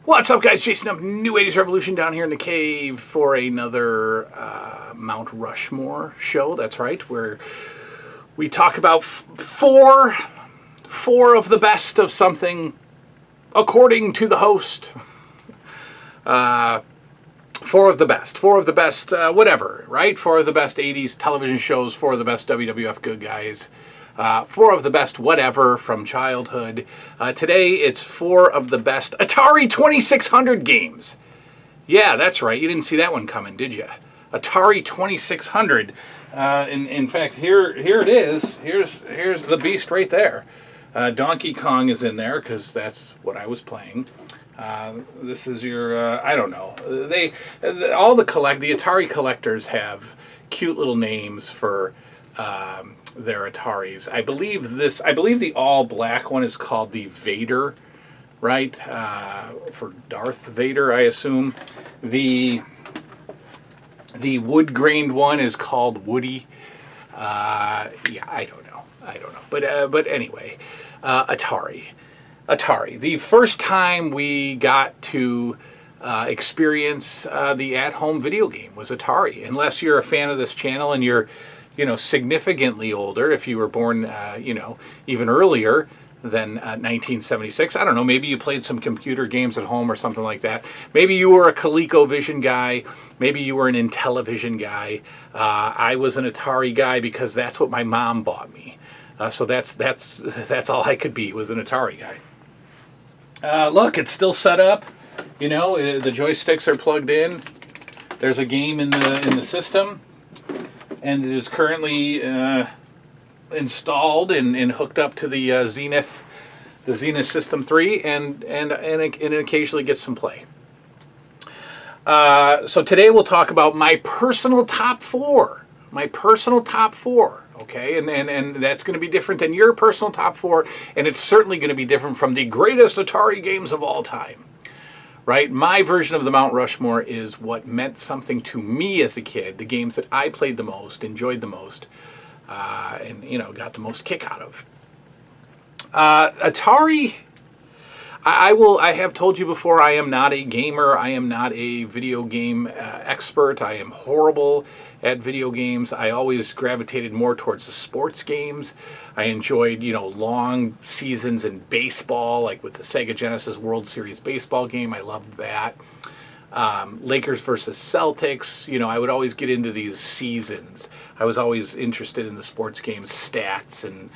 What's up, guys? Chasing up New 80s Revolution down here in the cave for another Mount Rushmore show. That's right, where we talk about four of the best of something according to the host. Four of the best, whatever, right? Four of the best 80s television shows, four of the best WWF good guys. Four of the best whatever from childhood. Today, it's four of the best Atari 2600 games. Yeah, that's right. You didn't see that one coming, did you? Atari 2600. In fact, here it is. Here's the beast right there. Donkey Kong is in there because that's what I was playing. This is your, I don't know. The Atari collectors have cute little names for their Ataris. I believe the all black one is called the Vader, right? For Darth Vader, I assume. The wood grained one is called Woody. Yeah, I don't know. But anyway, Atari. The first time we got to experience the at-home video game was Atari. Unless you're a fan of this channel and you're significantly older, if you were born, even earlier than 1976. I don't know, maybe you played some computer games at home or something like that. Maybe you were a ColecoVision guy. Maybe you were an Intellivision guy. I was an Atari guy because that's what my mom bought me. So that's all I could be, was an Atari guy. Look, it's still set up. The joysticks are plugged in. There's a game in the system. And it is currently installed and hooked up to the Zenith System 3, and it occasionally gets some play. So today we'll talk about my personal top four. Okay, and that's going to be different than your personal top four, and it's certainly going to be different from the greatest Atari games of all time. Right? My version of the Mount Rushmore is what meant something to me as a kid, the games that I played the most, enjoyed the most, and got the most kick out of. Atari, I have told you before, I am not a gamer. I am not a video game expert. I am horrible at video games. I always gravitated more towards the sports games. I enjoyed, long seasons in baseball, like with the Sega Genesis World Series baseball game. I loved that. Lakers versus Celtics. I would always get into these seasons. I was always interested in the sports games, stats, and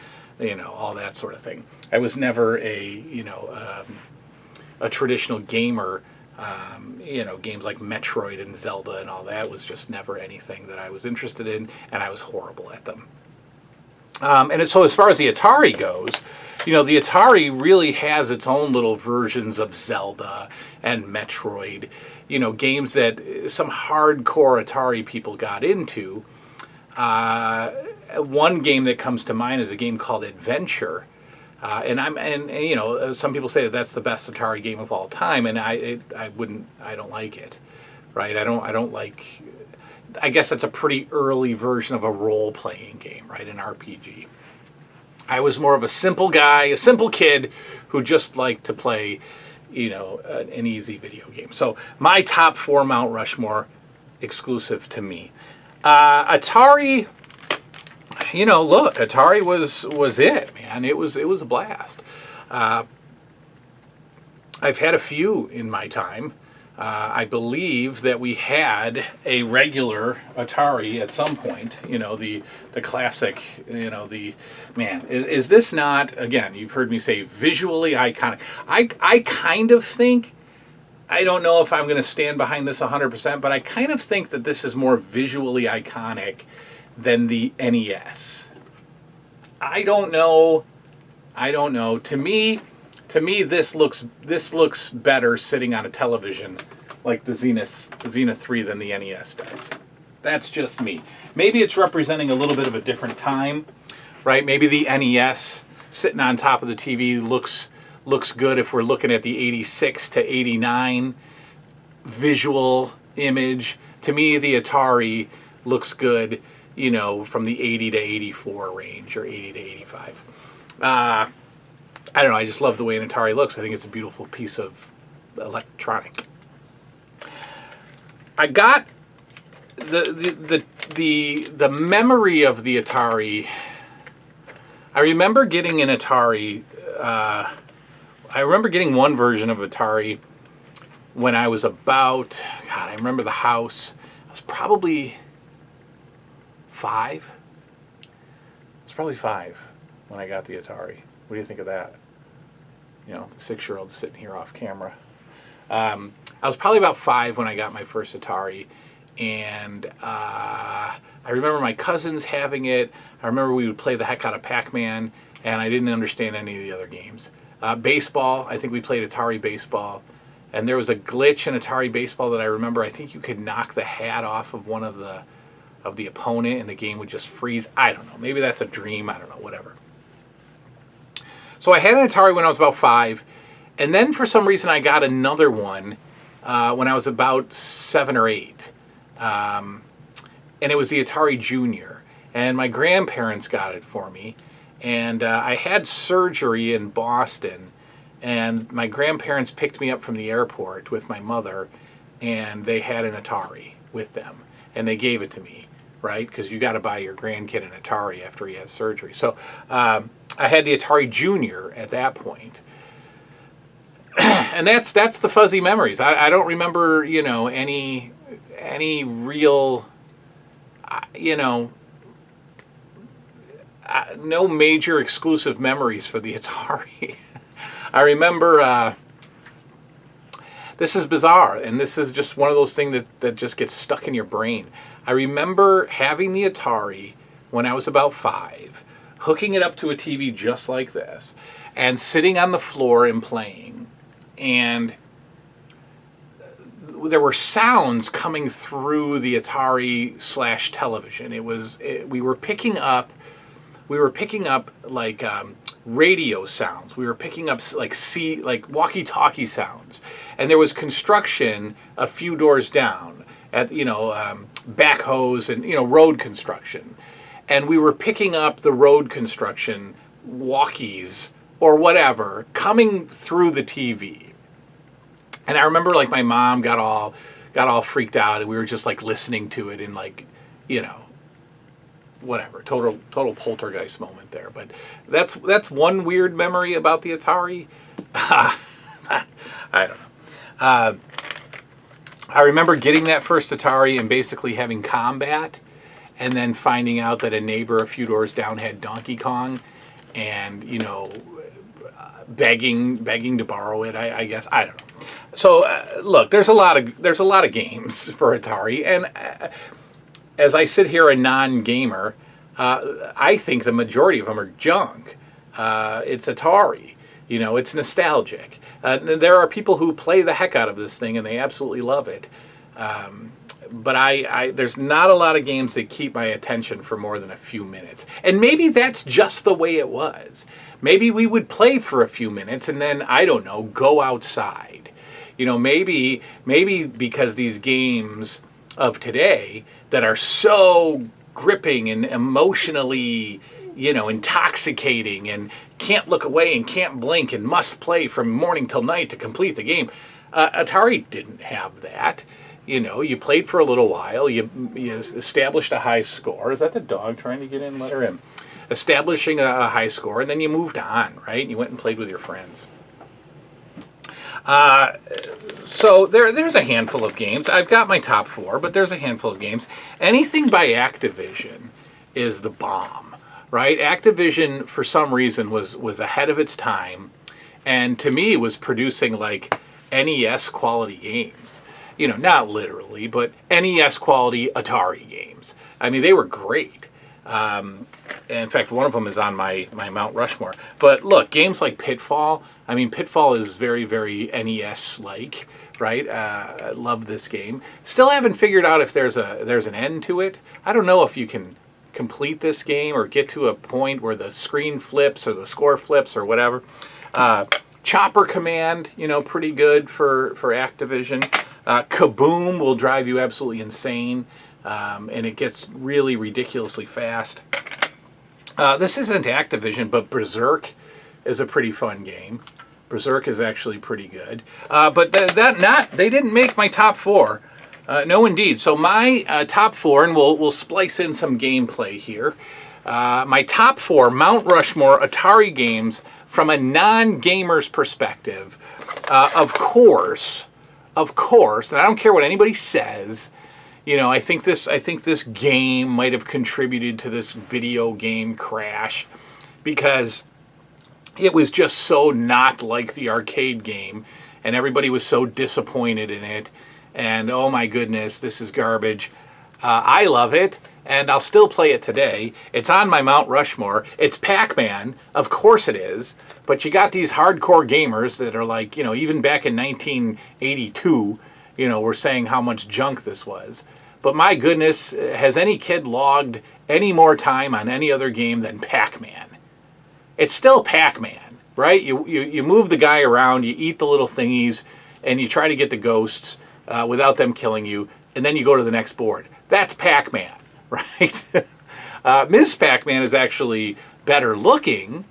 all that sort of thing. I was never a traditional gamer. Games like Metroid and Zelda and all that was just never anything that I was interested in, and I was horrible at them. So as far as the Atari goes, the Atari really has its own little versions of Zelda and Metroid, games that some hardcore Atari people got into. One game that comes to mind is a game called Adventure. Some people say that that's the best Atari game of all time, and I don't like it, right? I don't like. I guess that's a pretty early version of a role-playing game, right? An RPG. I was more of a simple guy, a simple kid who just liked to play, an easy video game. So my top four Mount Rushmore, exclusive to me. Atari. Look, Atari was it, man. It was a blast. I've had a few in my time. I believe that we had a regular Atari at some point. The classic. Is this not, again? You've heard me say visually iconic. I kind of think. I don't know if I'm going to stand behind this 100%, but I kind of think that this is more visually iconic than the NES. I don't know. To me, this looks better sitting on a television like the Zenith 3 than the NES does. That's just me. Maybe it's representing a little bit of a different time, right? Maybe the NES sitting on top of the TV looks good if we're looking at the 86 to 89 visual image. To me, the Atari looks good, from the 80 to 84 range, or 80 to 85. I don't know, I just love the way an Atari looks. I think it's a beautiful piece of electronic. I got the memory of the Atari. I remember getting an Atari. I remember getting one version of Atari when I was about. God, I remember the house. I was probably 5. I was probably 5 when I got the Atari. What do you think of that? You know, the 6-year-old sitting here off camera. I was probably about 5 when I got my first Atari, and I remember my cousins having it. I remember we would play the heck out of Pac-Man, and I didn't understand any of the other games. Baseball, I think we played Atari Baseball, and there was a glitch in Atari Baseball that I remember. I think you could knock the hat off of one of the opponent, and the game would just freeze. I don't know. Maybe that's a dream. I don't know. Whatever. So I had an Atari when I was about 5, and then for some reason I got another one when I was about 7 or 8. And it was the Atari Junior. And my grandparents got it for me. And I had surgery in Boston. And my grandparents picked me up from the airport with my mother. And they had an Atari with them. And they gave it to me, right? Because you got to buy your grandkid an Atari after he had surgery. So I had the Atari Junior at that point. And that's the fuzzy memories. I don't remember, you know, any real, you know, no major exclusive memories for the Atari. I remember, this is bizarre, and this is just one of those things that just gets stuck in your brain. I remember having the Atari when I was about 5, hooking it up to a TV just like this, and sitting on the floor and playing. And there were sounds coming through the Atari / television. We were picking up like radio sounds. We were picking up like walkie-talkie sounds. And there was construction a few doors down at backhoes and road construction. And we were picking up the road construction walkies or whatever coming through the TV. And I remember like my mom got all freaked out, and we were just like listening to it in like, whatever, total poltergeist moment there. But that's one weird memory about the Atari. I don't know. I remember getting that first Atari and basically having combat, and then finding out that a neighbor a few doors down had Donkey Kong, and begging to borrow it. I guess I don't know. So look, there's a lot of games for Atari, and as I sit here a non-gamer, I think the majority of them are junk. It's Atari, it's nostalgic. There are people who play the heck out of this thing and they absolutely love it. But there's not a lot of games that keep my attention for more than a few minutes. And maybe that's just the way it was. Maybe we would play for a few minutes and then, I don't know, go outside. Maybe because these games of today that are so gripping and emotionally, intoxicating, and can't look away and can't blink and must play from morning till night to complete the game. Atari didn't have that. You played for a little while, you established a high score. Is that the dog trying to get in? Let her in. Establishing a high score, and then you moved on, right? You went and played with your friends. So there's a handful of games. I've got my top 4, but there's a handful of games. Anything by Activision is the bomb, right? Activision, for some reason, was ahead of its time, and to me was producing like NES quality games. Not literally, but NES quality Atari games. I mean, they were great. In fact, one of them is on my Mount Rushmore. But look, games like Pitfall. I mean, Pitfall is very, very NES-like, right? I love this game. Still haven't figured out if there's an end to it. I don't know if you can complete this game or get to a point where the screen flips or the score flips or whatever. Chopper Command, pretty good for Activision. Kaboom will drive you absolutely insane, and it gets really ridiculously fast. This isn't Activision, but Berserk is a pretty fun game. Berserk is actually pretty good. But they didn't make my top 4. No, indeed. So my top 4, and we'll splice in some gameplay here. My top 4 Mount Rushmore Atari games from a non-gamer's perspective. Of course, and I don't care what anybody says. You know, I think this game might have contributed to this video game crash because it was just so not like the arcade game, and everybody was so disappointed in it. And oh my goodness, this is garbage. I love it, and I'll still play it today. It's on my Mount Rushmore. It's Pac-Man, of course it is. But you got these hardcore gamers that are like, you know, even back in 1982, you know, were saying how much junk this was. But my goodness, has any kid logged any more time on any other game than Pac-Man? It's still Pac-Man, right? You move the guy around, you eat the little thingies, and you try to get the ghosts without them killing you, and then you go to the next board. That's Pac-Man, right? Ms. Pac-Man is actually better looking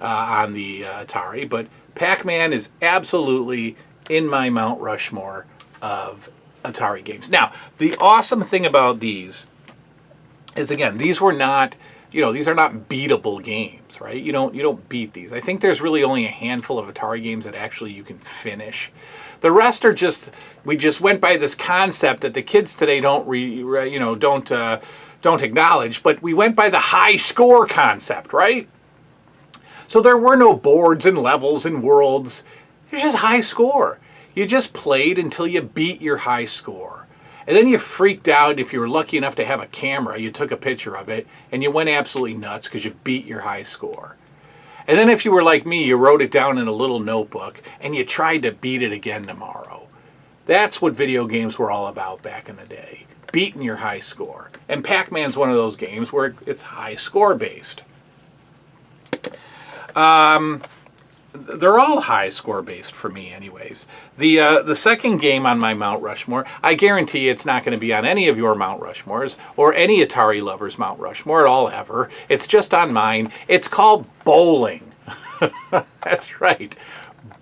on the Atari, but Pac-Man is absolutely in my Mount Rushmore of Atari games. Now, the awesome thing about these is, again, these were not, you know, these are not beatable games, right? You don't beat these. I think there's really only a handful of Atari games that actually you can finish. The rest are just, we just went by this concept that the kids today don't acknowledge, but we went by the high score concept, right? So there were no boards and levels and worlds. There's just high score. You just played until you beat your high score. And then you freaked out if you were lucky enough to have a camera. You took a picture of it, and you went absolutely nuts because you beat your high score. And then if you were like me, you wrote it down in a little notebook, and you tried to beat it again tomorrow. That's what video games were all about back in the day, beating your high score. And Pac-Man's one of those games where it's high score based. They're all high score based for me anyways. The second game on my Mount Rushmore, I guarantee it's not going to be on any of your Mount Rushmores or any Atari lovers' Mount Rushmore at all ever. It's just on mine. It's called bowling. That's right.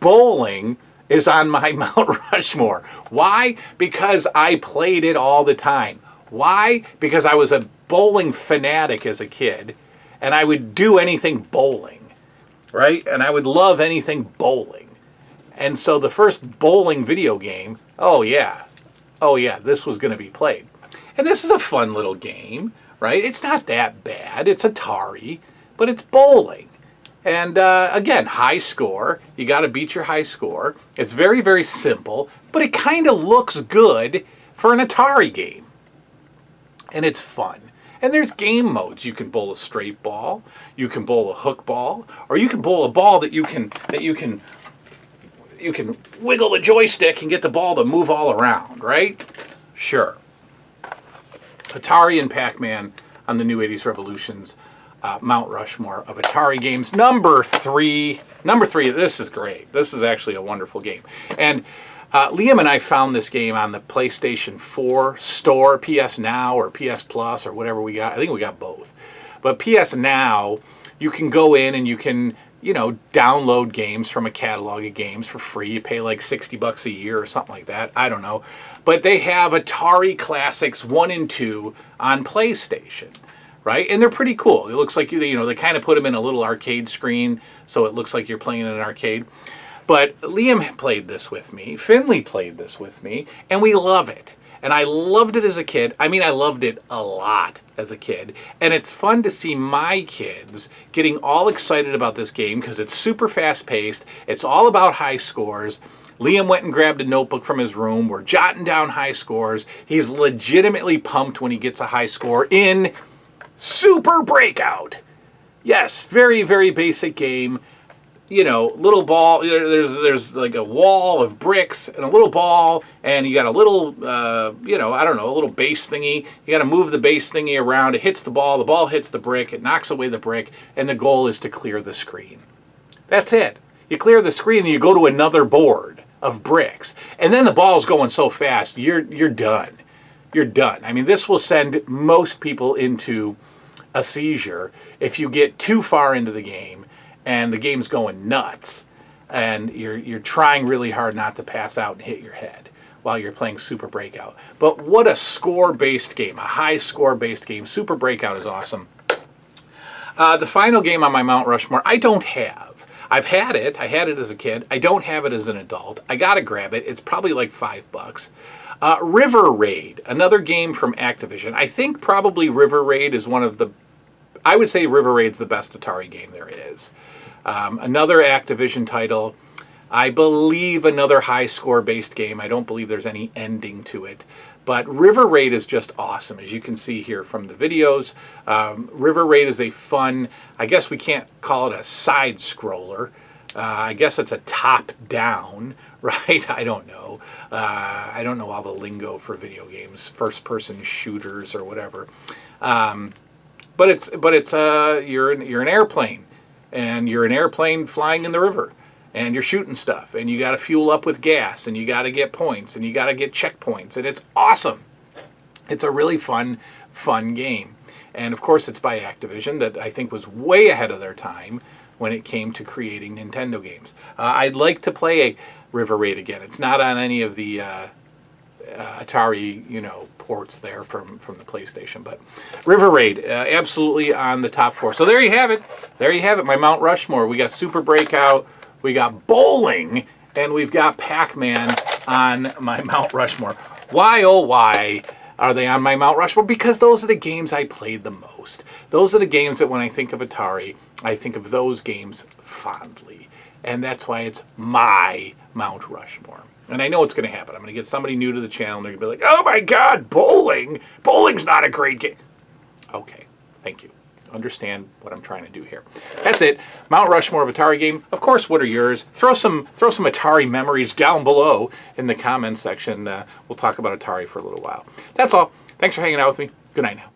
Bowling is on my Mount Rushmore. Why? Because I played it all the time. Why? Because I was a bowling fanatic as a kid, and I would do anything bowling. Right? And I would love anything bowling. And so the first bowling video game, oh yeah, this was going to be played. And this is a fun little game, right? It's not that bad. It's Atari, but it's bowling. And again, high score. You got to beat your high score. It's very, very simple, but it kind of looks good for an Atari game. And it's fun. And there's game modes. You can bowl a straight ball, you can bowl a hook ball, or you can bowl a ball that you can wiggle the joystick and get the ball to move all around, right? Sure. Atari and Pac-Man on the New 80s Revolution's Mount Rushmore of Atari games. Number three, this is great. This is actually a wonderful game. And Liam and I found this game on the PlayStation 4 store, PS Now or PS Plus or whatever we got. I think we got both. But PS Now, you can go in and you can, download games from a catalog of games for free. You pay like $60 a year or something like that. I don't know. But they have Atari Classics 1 and 2 on PlayStation, right? And they're pretty cool. It looks like, they kind of put them in a little arcade screen, so it looks like you're playing in an arcade. But Liam played this with me, Finley played this with me, and we love it. And I loved it as a kid. I mean, I loved it a lot as a kid. And it's fun to see my kids getting all excited about this game because it's super fast-paced. It's all about high scores. Liam went and grabbed a notebook from his room. We're jotting down high scores. He's legitimately pumped when he gets a high score in Super Breakout. Yes, very, very basic game. Little ball, there's like a wall of bricks and a little ball, and you got a little, a little base thingy. You got to move the base thingy around. It hits the ball hits the brick, it knocks away the brick, and the goal is to clear the screen. That's it. You clear the screen and you go to another board of bricks. And then the ball's going so fast, you're done. You're done. I mean, this will send most people into a seizure if you get too far into the game and the game's going nuts. and you're trying really hard not to pass out and hit your head while you're playing Super Breakout. But what a score-based game, a high score-based game. Super Breakout is awesome. The final game on my Mount Rushmore, I don't have. I've had it. I had it as a kid. I don't have it as an adult. I gotta grab it. It's probably like $5. River Raid, another game from Activision. I think probably River Raid is one of the... I would say River Raid's the best Atari game there is. Another Activision title. I believe another high score based game. I don't believe there's any ending to it. But River Raid is just awesome, as you can see here from the videos. River Raid is a fun, I guess we can't call it a side scroller. I guess it's a top down, right? I don't know. I don't know all the lingo for video games, first person shooters or whatever. But it's you're an airplane, and you're an airplane flying in the river, and you're shooting stuff, and you got to fuel up with gas, and you got to get points, and you got to get checkpoints, and it's awesome. It's a really fun game. And of course it's by Activision, that I think was way ahead of their time when it came to creating Nintendo games. I'd like to play a River Raid again. It's not on any of the Atari, ports there from the PlayStation, but River Raid, absolutely on the top 4. So there you have it. There you have it, my Mount Rushmore. We got Super Breakout, we got Bowling, and we've got Pac-Man on my Mount Rushmore. Why, oh why are they on my Mount Rushmore? Because those are the games I played the most. Those are the games that when I think of Atari, I think of those games fondly. And that's why it's my Mount Rushmore. And I know what's going to happen. I'm going to get somebody new to the channel, and they're going to be like, oh my God, bowling? Bowling's not a great game. Okay, thank you. Understand what I'm trying to do here. That's it. Mount Rushmore of Atari game. Of course, what are yours? Throw some Atari memories down below in the comments section. We'll talk about Atari for a little while. That's all. Thanks for hanging out with me. Good night now.